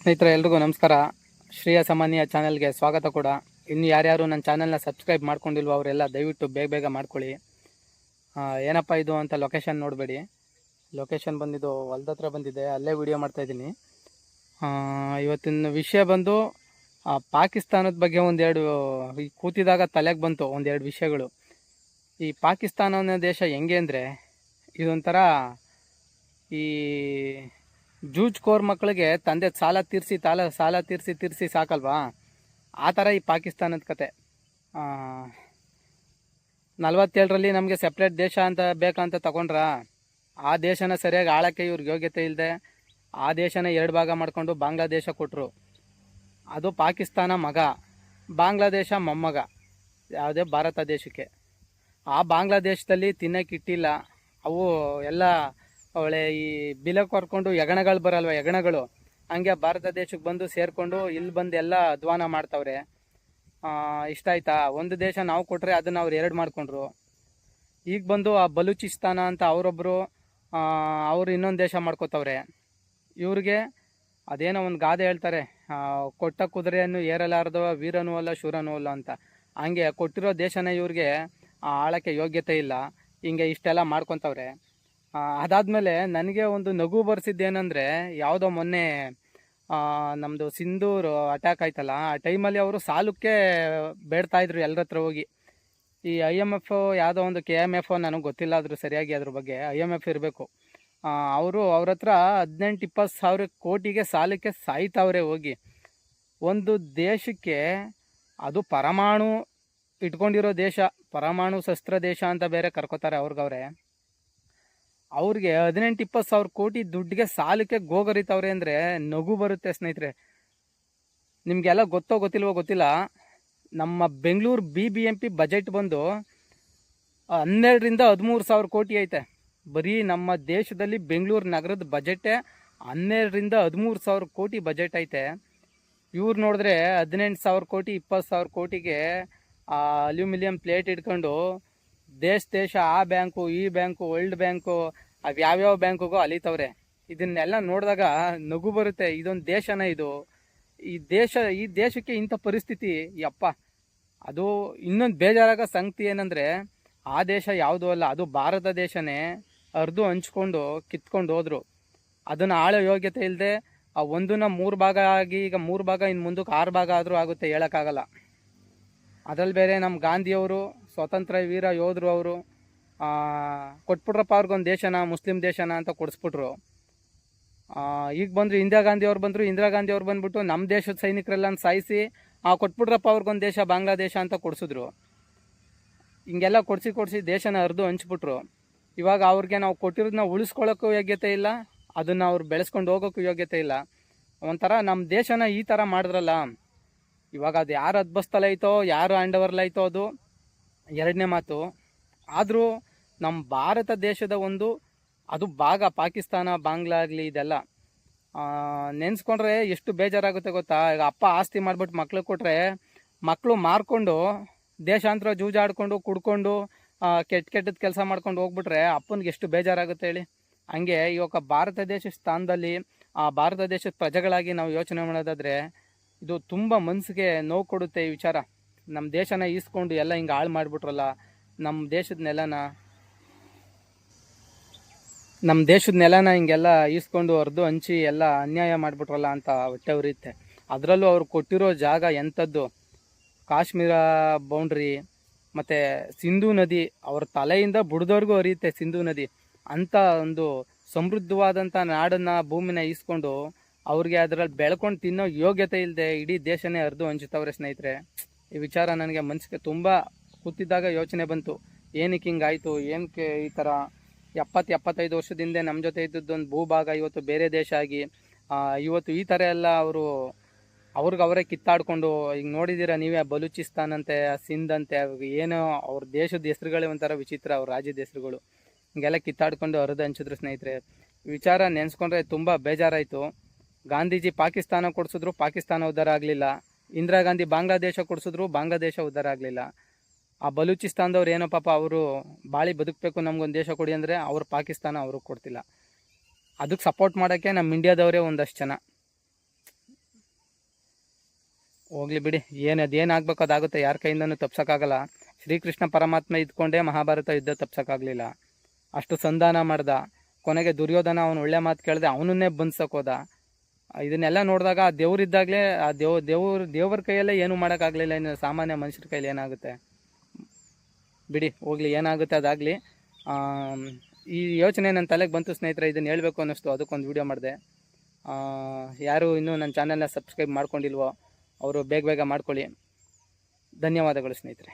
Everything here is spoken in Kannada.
ಸ್ನೇಹಿತರೆ ಎಲ್ರಿಗೂ ನಮಸ್ಕಾರ. ಶ್ರೇಯ ಸಾಮಾನ್ಯ ಚಾನಲ್ಗೆ ಸ್ವಾಗತ ಕೂಡ. ಇನ್ನು ಯಾರ್ಯಾರು ನನ್ನ ಚಾನಲ್ನ ಸಬ್ಸ್ಕ್ರೈಬ್ ಮಾಡ್ಕೊಂಡಿಲ್ವೋ ಅವರೆಲ್ಲ ದಯವಿಟ್ಟು ಬೇಗ ಮಾಡ್ಕೊಳ್ಳಿ. ಏನಪ್ಪ ಇದು ಅಂತ ಲೊಕೇಶನ್ ನೋಡಬೇಡಿ. ಲೊಕೇಶನ್ ಬಂದಿದ್ದು ಹೊಲ್ದ ಹತ್ರ ಬಂದಿದೆ, ಅಲ್ಲೇ ವಿಡಿಯೋ ಮಾಡ್ತಾಯಿದ್ದೀನಿ. ಇವತ್ತಿನ ವಿಷಯ ಬಂದು ಪಾಕಿಸ್ತಾನದ ಬಗ್ಗೆ ಒಂದೆರಡು ಕೂತಿದಾಗ ತಲೆಗೆ ಬಂತು ಒಂದೆರಡು ವಿಷಯಗಳು. ಈ ಪಾಕಿಸ್ತಾನ ಅನ್ನೋ ದೇಶ ಹೆಂಗೆ ಅಂದರೆ, ಇದೊಂಥರ ಈ ಜೂಜ್ಕೋರ್ ಮಕ್ಕಳಿಗೆ ತಂದೆ ಸಾಲ ತೀರಿಸಿ ಸಾಕಲ್ವಾ, ಆ ಥರ ಈ ಪಾಕಿಸ್ತಾನದ ಕತೆ. 47ರಲ್ಲಿ ನಮಗೆ ಸೆಪ್ರೇಟ್ ದೇಶ ಅಂತ ಬೇಕಂತ ತಗೊಂಡ್ರ, ಆ ದೇಶನ ಸರಿಯಾಗಿ ಆಳಕ್ಕೆ ಇವ್ರಿಗೆ ಯೋಗ್ಯತೆ ಇಲ್ಲದೆ ಆ ದೇಶನ 2 ಭಾಗ ಮಾಡ್ಕೊಂಡು ಬಾಂಗ್ಲಾದೇಶ ಕೊಟ್ಟರು. ಅದು ಪಾಕಿಸ್ತಾನ ಮಗ, ಬಾಂಗ್ಲಾದೇಶ ಮೊಮ್ಮಗ ಯಾವುದೇ ಭಾರತ ದೇಶಕ್ಕೆ. ಆ ಬಾಂಗ್ಲಾದೇಶದಲ್ಲಿ ತಿನ್ನೋಕ್ಕಿಟ್ಟಿಲ್ಲ, ಅವು ಎಲ್ಲ ಒಳ್ಳೆ ಈ ಬಿಲಕ್ಕೆ ಹೊರ್ಕೊಂಡು ಎಗಣಗಳು ಬರಲ್ವ, ಎಗಣಗಳು ಹಂಗೆ ಭಾರತ ದೇಶಕ್ಕೆ ಬಂದು ಸೇರಿಕೊಂಡು ಇಲ್ಲಿ ಬಂದು ಎಲ್ಲ ಅಧ್ವಾನ ಮಾಡ್ತವ್ರೆ. ಇಷ್ಟ ಆಯ್ತಾ? ಒಂದು ದೇಶ ನಾವು ಕೊಟ್ಟರೆ ಅದನ್ನು ಅವ್ರು 2 ಮಾಡ್ಕೊಂಡ್ರು. ಈಗ ಬಂದು ಆ ಬಲೂಚಿಸ್ತಾನ ಅಂತ ಅವರೊಬ್ಬರು ಅವರು ಇನ್ನೊಂದು ದೇಶ ಮಾಡ್ಕೋತವ್ರೆ. ಇವ್ರಿಗೆ ಅದೇನೋ ಒಂದು ಗಾದೆ ಹೇಳ್ತಾರೆ, ಕೊಟ್ಟ ಕುದುರೆಯನ್ನು ಏರಲಾರ್ದವ ವೀರನೂ ಅಲ್ಲ ಶೂರನೂ ಅಲ್ಲ ಅಂತ. ಹಂಗೆ ಕೊಟ್ಟಿರೋ ದೇಶನ ಇವ್ರಿಗೆ ಆಳಕ್ಕೆ ಯೋಗ್ಯತೆ ಇಲ್ಲ, ಹಿಂಗೆ ಇಷ್ಟೆಲ್ಲ ಮಾಡ್ಕೊತವ್ರೆ. ಅದಾದಮೇಲೆ ನನಗೆ ಒಂದು ನಗು ಬರ್ಸಿದ್ದೇನೆಂದರೆ, ಯಾವುದೋ ಮೊನ್ನೆ ನಮ್ಮದು ಸಿಂಧೂರು ಅಟ್ಯಾಕ್ ಆಯ್ತಲ್ಲ, ಆ ಟೈಮಲ್ಲಿ ಅವರು ಸಾಲಕ್ಕೆ ಬೇಡ್ತಾಯಿದ್ರು ಎಲ್ಲರ ಹತ್ರ ಹೋಗಿ. ಈ IMF ಯಾವುದೋ ಒಂದು KMF ನನಗೆ ಗೊತ್ತಿಲ್ಲ ಅದ್ರ ಸರಿಯಾಗಿ, ಅದ್ರ ಬಗ್ಗೆ IMF ಇರಬೇಕು. ಅವರು ಅವ್ರ ಹತ್ರ 18-20 ಸಾವಿರ ಕೋಟಿಗೆ ಸಾಲಕ್ಕೆ ಸಾಯ್ತಾವ್ರೆ ಹೋಗಿ. ಒಂದು ದೇಶಕ್ಕೆ, ಅದು ಪರಮಾಣು ಇಟ್ಕೊಂಡಿರೋ ದೇಶ, ಪರಮಾಣು ಶಸ್ತ್ರ ದೇಶ ಅಂತ ಬೇರೆ ಕರ್ಕೋತಾರೆ ಅವ್ರಿಗೆ. 18-20 ಸಾವಿರ ಕೋಟಿ ದುಡ್ಡಿಗೆ ಸಾಲಕ್ಕೆ ಗೋಗರಿತವ್ರೆ ಅಂದರೆ ನಗು ಬರುತ್ತೆ ಸ್ನೇಹಿತರೆ. ನಿಮಗೆಲ್ಲ ಗೊತ್ತಿಲ್ವೋ ಗೊತ್ತಿಲ್ಲ, ನಮ್ಮ ಬೆಂಗಳೂರು BBMP ಬಜೆಟ್ ಬಂದು 12-13 ಸಾವಿರ ಕೋಟಿ ಐತೆ. ಬರೀ ನಮ್ಮ ದೇಶದಲ್ಲಿ ಬೆಂಗಳೂರು ನಗರದ ಬಜೆಟೇ 12-13 ಸಾವಿರ ಕೋಟಿ ಬಜೆಟ್ ಐತೆ. ಇವ್ರು ನೋಡಿದ್ರೆ 18 ಸಾವಿರ ಕೋಟಿ 20 ಸಾವಿರ ಕೋಟಿಗೆ ಅಲ್ಯೂಮಿನಿಯಂ ಪ್ಲೇಟ್ ಇಟ್ಕೊಂಡು ದೇಶ ಆ ಬ್ಯಾಂಕು ಈ ಬ್ಯಾಂಕು ವರ್ಲ್ಡ್ ಬ್ಯಾಂಕು ಅವು ಯಾವ್ಯಾವ ಬ್ಯಾಂಕಿಗೂ ಅಲಿತವ್ರೆ. ಇದನ್ನೆಲ್ಲ ನೋಡಿದಾಗ ನಗು ಬರುತ್ತೆ. ಇದೊಂದು ದೇಶನ ಇದು? ಈ ದೇಶಕ್ಕೆ ಇಂಥ ಪರಿಸ್ಥಿತಿ ಯಪ್ಪ. ಅದು ಇನ್ನೊಂದು ಬೇಜಾರಾಗ ಸಂಗತಿ ಏನಂದರೆ, ಆ ದೇಶ ಯಾವುದೂ ಅಲ್ಲ, ಅದು ಭಾರತ ದೇಶನೇ ಅರ್ದು ಹಂಚ್ಕೊಂಡು ಕಿತ್ಕೊಂಡು ಹೋದ್ರು. ಅದನ್ನು ಆಳೋ ಯೋಗ್ಯತೆ ಇಲ್ಲದೆ ಆ ಒಂದನ್ನ 3 ಭಾಗ ಆಗಿ, ಈಗ 3 ಭಾಗ ಇನ್ನು ಮುಂದಕ್ಕೆ 6 ಭಾಗ ಆದರೂ ಆಗುತ್ತೆ, ಹೇಳೋಕ್ಕಾಗಲ್ಲ. ಅದ್ರಲ್ಲಿ ಬೇರೆ ನಮ್ಮ ಗಾಂಧಿಯವರು ಸ್ವಾತಂತ್ರ್ಯ ವೀರ ಯೋಧರು, ಅವರು ಕೊಟ್ಬಿಟ್ರಪ್ಪ ಅವ್ರಿಗೊಂದು ದೇಶನ, ಮುಸ್ಲಿಂ ದೇಶನ ಅಂತ ಕೊಡಿಸ್ಬಿಟ್ರು. ಈಗ ಬಂದರು ಇಂದಿರಾ ಗಾಂಧಿ ಅವ್ರು ಬಂದ್ಬಿಟ್ಟು ನಮ್ಮ ದೇಶದ ಸೈನಿಕರೆಲ್ಲ ಸಾಯಿಸಿ ಕೊಟ್ಬಿಟ್ರಪ್ಪ ಅವ್ರಿಗೊಂದು ದೇಶ ಬಾಂಗ್ಲಾದೇಶ ಅಂತ ಕೊಡಿಸಿದ್ರು. ಹಿಂಗೆಲ್ಲ ಕೊಡಿಸಿ ದೇಶನ ಅರ್ದು ಹಂಚ್ಬಿಟ್ರು. ಇವಾಗ ಅವ್ರಿಗೆ ನಾವು ಕೊಟ್ಟಿರೋದನ್ನ ಉಳಿಸ್ಕೊಳ್ಳೋಕ್ಕೂ ಯೋಗ್ಯತೆ ಇಲ್ಲ, ಅದನ್ನು ಅವ್ರು ಬೆಳೆಸ್ಕೊಂಡು ಹೋಗೋಕ್ಕೂ ಯೋಗ್ಯತೆ ಇಲ್ಲ. ಒಂಥರ ನಮ್ಮ ದೇಶನ ಈ ಥರ ಮಾಡಿದ್ರಲ್ಲ. ಇವಾಗ ಅದು ಯಾರು ಅದ್ಬಸ್ತಲೈತೋ, ಯಾರು ಹ್ಯಾಂಡವರ್ಲೈತೋ ಅದು ಎರಡನೇ ಮಾತು. ಆದರೂ ನಮ್ಮ ಭಾರತ ದೇಶದ ಅದು ಭಾಗ, ಪಾಕಿಸ್ತಾನ ಬಾಂಗ್ಲಾ ಆಗಲಿ ಇದೆಲ್ಲ ನೆನೆಸ್ಕೊಂಡ್ರೆ ಎಷ್ಟು ಬೇಜಾರಾಗುತ್ತೆ ಗೊತ್ತಾ. ಈಗ ಅಪ್ಪ ಆಸ್ತಿ ಮಾಡಿಬಿಟ್ಟು ಮಕ್ಳಿಗೆ ಕೊಟ್ಟರೆ, ಮಕ್ಕಳು ಮಾರ್ಕೊಂಡು ದೇಶಾಂತರ ಜೂಜಾಡ್ಕೊಂಡು ಕುಡ್ಕೊಂಡು ಕೆಟ್ಟದ ಕೆಲಸ ಮಾಡ್ಕೊಂಡು ಹೋಗ್ಬಿಟ್ರೆ ಅಪ್ಪನಿಗೆ ಎಷ್ಟು ಬೇಜಾರಾಗುತ್ತೆ ಹೇಳಿ. ಹಂಗೆ ಇವಾಗ ಭಾರತ ದೇಶ ಸ್ಥಾನದಲ್ಲಿ ಭಾರತ ದೇಶದ ಪ್ರಜೆಗಳಾಗಿ ನಾವು ಯೋಚನೆ ಮಾಡೋದಾದರೆ ಇದು ತುಂಬ ಮನಸ್ಸಿಗೆ ನೋವು ಕೊಡುತ್ತೆ ಈ ವಿಚಾರ. ನಮ್ಮ ದೇಶನ ಈಸ್ಕೊಂಡು ಎಲ್ಲ ಹಿಂಗೆ ಹಾಳು ಮಾಡಿಬಿಟ್ರಲ್ಲ, ನಮ್ಮ ದೇಶದ ನೆಲನ ಹಿಂಗೆಲ್ಲ ಈಸ್ಕೊಂಡು ಅರ್ದು ಹಂಚಿ ಎಲ್ಲ ಅನ್ಯಾಯ ಮಾಡಿಬಿಟ್ರಲ್ಲ ಅಂತ ಹೊಟ್ಟೆ ಉರಿಯುತ್ತೆ. ಅದರಲ್ಲೂ ಅವ್ರು ಕೊಟ್ಟಿರೋ ಜಾಗ ಎಂಥದ್ದು, ಕಾಶ್ಮೀರ ಬೌಂಡ್ರಿ ಮತ್ತು ಸಿಂಧೂ ನದಿ, ಅವ್ರ ತಲೆಯಿಂದ ಬುಡದವ್ರಿಗೂ ಹರಿಯುತ್ತೆ ಸಿಂಧೂ ನದಿ. ಅಂಥ ಒಂದು ಸಮೃದ್ಧವಾದಂಥ ನಾಡನ್ನು, ಭೂಮಿನ ಈಸ್ಕೊಂಡು ಅವ್ರಿಗೆ ಅದರಲ್ಲಿ ಬೆಳ್ಕೊಂಡು ತಿನ್ನೋ ಯೋಗ್ಯತೆ ಇಲ್ಲದೆ ಇಡೀ ದೇಶನೇ ಹರಿದು ಹಂಚುತ್ತವ್ರೆ ಸ್ನೇಹಿತರೆ. ಈ ವಿಚಾರ ನನಗೆ ಮನಸ್ಸಿಗೆ ತುಂಬ ಕೂತಿದ್ದಾಗ ಯೋಚನೆ ಬಂತು, ಏನಕ್ಕೆ ಹಿಂಗಾಯಿತು, ಏನಕ್ಕೆ ಈ ಥರ 70-75 ವರ್ಷದಿಂದ ನಮ್ಮ ಜೊತೆ ಇದ್ದದ್ದೊಂದು ಭೂಭಾಗ ಇವತ್ತು ಬೇರೆ ದೇಶ ಆಗಿ ಇವತ್ತು ಈ ಥರ ಎಲ್ಲ ಅವ್ರಿಗೆ ಕಿತ್ತಾಡ್ಕೊಂಡು, ಈಗ ನೋಡಿದ್ದೀರ ನೀವೇ, ಬಲೂಚಿಸ್ತಾನ್ ಅಂತೆ, ಸಿಂಧ್ ಅಂತೆ, ಏನೋ ಅವ್ರ ದೇಶದ ಹೆಸರುಗಳೇ ಒಂಥರ ವಿಚಿತ್ರ, ಅವ್ರ ರಾಜ್ಯದ ಹೆಸರುಗಳು ಹಿಂಗೆಲ್ಲ ಕಿತ್ತಾಡ್ಕೊಂಡು ಹರಿದು ಹಂಚಿದ್ರು ಸ್ನೇಹಿತರೆ. ವಿಚಾರ ನೆನೆಸ್ಕೊಂಡ್ರೆ ತುಂಬ ಬೇಜಾರಾಯಿತು. ಗಾಂಧೀಜಿ ಪಾಕಿಸ್ತಾನ ಕೊಡಿಸಿದ್ರು, ಪಾಕಿಸ್ತಾನ ಉದ್ಧಾರ ಆಗಲಿಲ್ಲ. ಇಂದಿರಾ ಗಾಂಧಿ ಬಾಂಗ್ಲಾದೇಶ ಕೊಡಿಸಿದ್ರು, ಬಾಂಗ್ಲಾದೇಶ ಉದ್ಧಾರ ಆಗಲಿಲ್ಲ. ಆ ಬಲೂಚಿಸ್ತಾನದವ್ರು ಏನೋ ಪಾಪ ಅವರು ಬಾಳಿ ಬದುಕಬೇಕು, ನಮಗೊಂದು ದೇಶ ಕೊಡಿ ಅಂದರೆ ಅವರು ಪಾಕಿಸ್ತಾನ ಅವ್ರಿಗೆ ಕೊಡ್ತಿಲ್ಲ. ಅದಕ್ಕೆ ಸಪೋರ್ಟ್ ಮಾಡೋಕ್ಕೆ ನಮ್ಮ ಇಂಡಿಯಾದವರೇ ಒಂದಷ್ಟು ಜನ. ಹೋಗ್ಲಿ ಬಿಡಿ, ಅದೇನಾಗಬೇಕು ಅದಾಗುತ್ತೆ, ಯಾರ ಕೈಯಿಂದನೂ ತಪ್ಸೋಕ್ಕಾಗಲ್ಲ. ಶ್ರೀಕೃಷ್ಣ ಪರಮಾತ್ಮ ಇದ್ಕೊಂಡೇ ಮಹಾಭಾರತ ಯುದ್ಧ ತಪ್ಸೋಕ್ಕಾಗಲಿಲ್ಲ. ಅಷ್ಟು ಸಂಧಾನ ಮಾಡ್ದ. ಕೊನೆಗೆ ದುರ್ಯೋಧನ ಅವನು ಒಳ್ಳೆ ಮಾತು ಕೇಳದೆ ಅವನನ್ನೇ ಬಂದ್ಸೋಕೋದ. ಇದನ್ನೆಲ್ಲ ನೋಡಿದಾಗ ಆ ದೇವ್ರಿದ್ದಾಗಲೇ ಆ ದೇವ್ರ ಕೈಯಲ್ಲೇ ಏನೂ ಮಾಡೋಕ್ಕಾಗಲಿಲ್ಲ, ಇನ್ನು ಸಾಮಾನ್ಯ ಮನುಷ್ಯರ ಕೈಯಲ್ಲಿ ಏನಾಗುತ್ತೆ. ಬಿಡಿ ಹೋಗ್ಲಿ, ಏನಾಗುತ್ತೆ ಅದಾಗಲಿ. ಈ ಯೋಚನೆ ನನ್ನ ತಲೆಗೆ ಬಂತು ಸ್ನೇಹಿತರೆ, ಇದನ್ನು ಹೇಳಬೇಕು ಅನ್ನಿಸ್ತು, ಅದಕ್ಕೊಂದು ವಿಡಿಯೋ ಮಾಡಿದೆ. ಯಾರು ಇನ್ನೂ ನನ್ನ ಚಾನಲ್ನ ಸಬ್ಸ್ಕ್ರೈಬ್ ಮಾಡ್ಕೊಂಡಿಲ್ವೋ ಅವರು ಬೇಗ ಮಾಡ್ಕೊಳ್ಳಿ. ಧನ್ಯವಾದಗಳು ಸ್ನೇಹಿತರೆ.